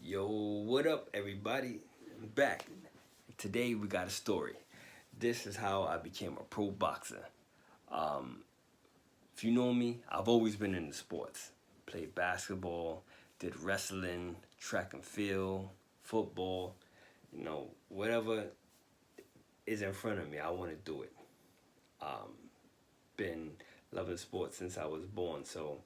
Yo, what up, everybody? I'm back. Today we got a story. This is how I became a pro boxer. Um, if you know me, I've always been into sports. Played basketball, did wrestling, track and field, football. Whatever is in front of me, I want to do it. Um, been loving sports since I was born. So,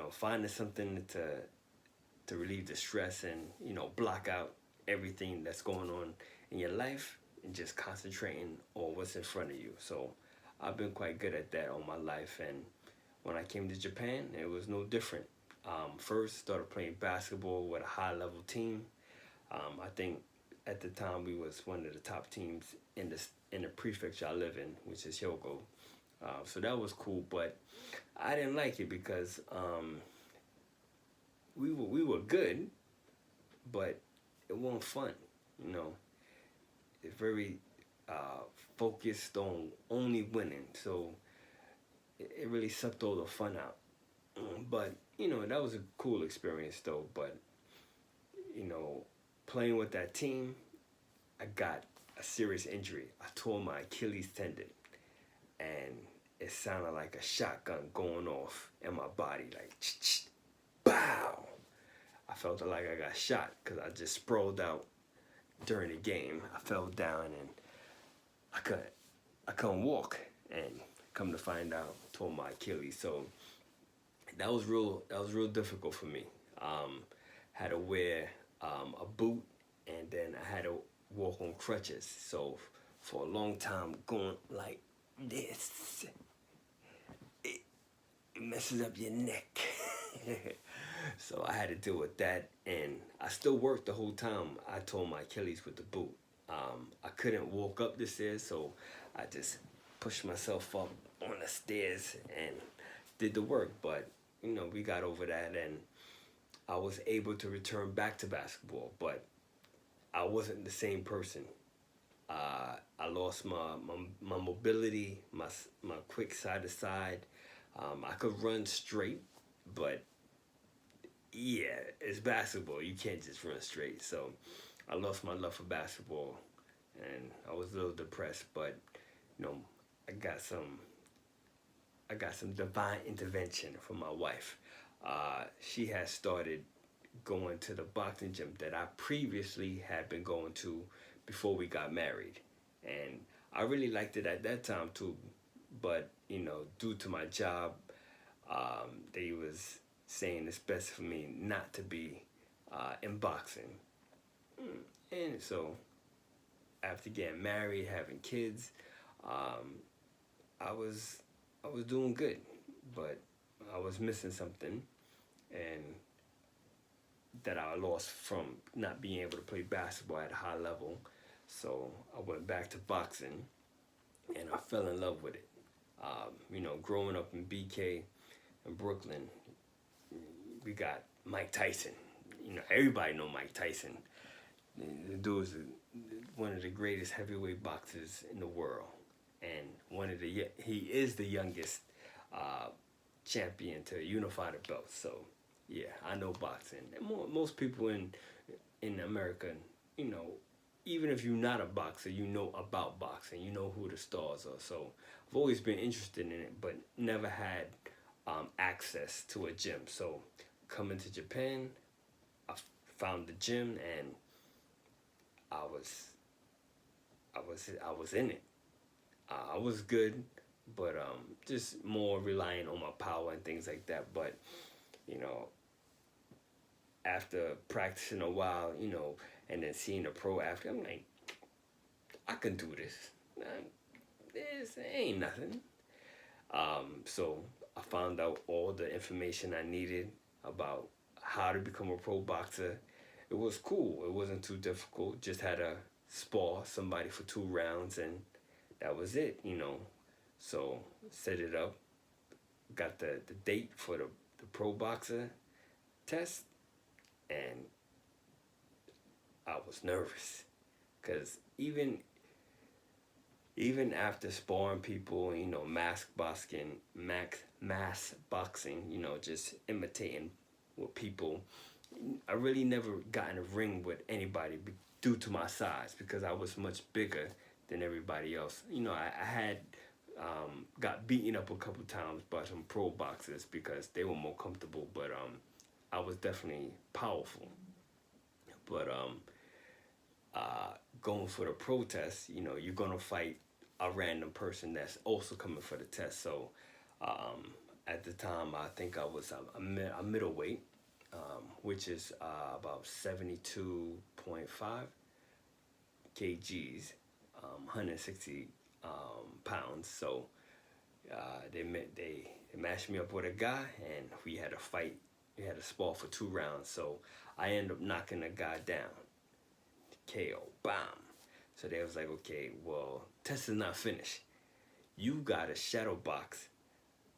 finding something to relieve the stress and block out everything that's going on in your life and just concentrating on what's in front of you. So I've been quite good at that all my life, and when I came to Japan it was no different. First started playing basketball with a high level team. I think at the time we was one of the top teams in the prefecture I live in, which is Hyogo. So that was cool, but I didn't like it because we were good, but it wasn't fun. You know, it's very focused on only winning, so it really sucked all the fun out. But that was a cool experience though. But you know, playing with that team, I got a serious injury. I tore my Achilles tendon, and it sounded like a shotgun going off in my body, like bow. I felt like I got shot because I just sprawled out during the game. I fell down and I couldn't I couldn't walk, and come to find out, tore my Achilles. So that was real difficult for me. Had to wear a boot, and then I had to walk on crutches. So for a long time, going like this, it messes up your neck. So I had to deal with that, and I still worked the whole time. I tore my Achilles with the boot. I couldn't walk up the stairs, so I just pushed myself up on the stairs and did the work. But we got over that, and I was able to return back to basketball. But I wasn't the same person. I lost my mobility, my quick side to side. I could run straight, but yeah, it's basketball. You can't just run straight. So I lost my love for basketball, and I was a little depressed. But you know, I got some I got some divine intervention from my wife. She has started going to the boxing gym that I previously had been going to before we got married, and I really liked it at that time too. But due to my job, they was saying it's best for me not to be in boxing. And so after getting married, having kids, um, I was I was doing good, but I was missing something, and that I lost from not being able to play basketball at a high level. So I went back to boxing, and I fell in love with it. Growing up in BK in Brooklyn, we got Mike Tyson. Everybody know Mike Tyson. The dude is one of the greatest heavyweight boxers in the world, and he is the youngest uh, champion to unify the belt. So yeah, I know boxing. And most people in America, you know, even if you're not a boxer, you know about boxing. You know who the stars are. So I've always been interested in it, but never had access to a gym. So coming to Japan, I found the gym, and I was I was in it. I was good, but just more relying on my power and things like that. But you know, after practicing a while, and then seeing a pro after, I'm like, I can do this. This ain't nothing. So I found out all the information I needed about how to become a pro boxer. It was cool. It wasn't too difficult. Just had to spar somebody for 2 rounds, and that was it. So set it up, got the date for the pro boxer test, and I was nervous because even after sparring people, mass boxing, just imitating what people I really never got in a ring with anybody due to my size because I was much bigger than everybody else. You know, I had got beaten up a couple times by some pro boxers because they were more comfortable, but I was definitely powerful. But going for the protest, you know, you're gonna fight a random person that's also coming for the test. So at the time, I think I was a middleweight, which is about 72.5 kgs, 160 pounds. So they matched me up with a guy, and we had a fight. We had a spar for 2 rounds. So I ended up knocking the guy down. KO, bam. So they was like, okay, well, test is not finished. You got a shadow box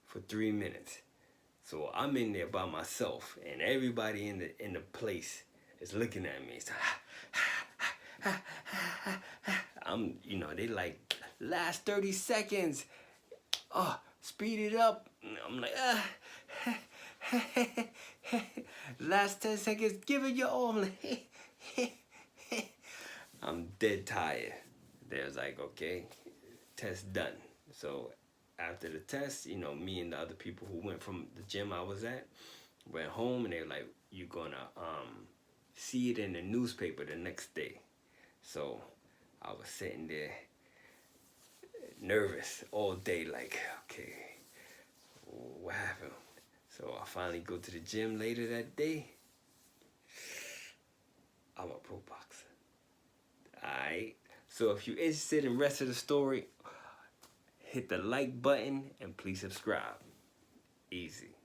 for 3 minutes. So I'm in there by myself, and everybody in the place is looking at me. So, I'm, you know, they like, last 30 seconds. Oh, speed it up. I'm like, last 10 seconds, give it your all. I'm dead tired. They was like, okay, test done. So after the test, you know, me and the other people who went from the gym I was at went home, and they were like, you're gonna see it in the newspaper the next day. So I was sitting there nervous all day, like, okay, what happened? So I finally go to the gym later that day. I'm a pro boxer. Alright. So if you're interested in the rest of the story, hit the like button and please subscribe. Easy.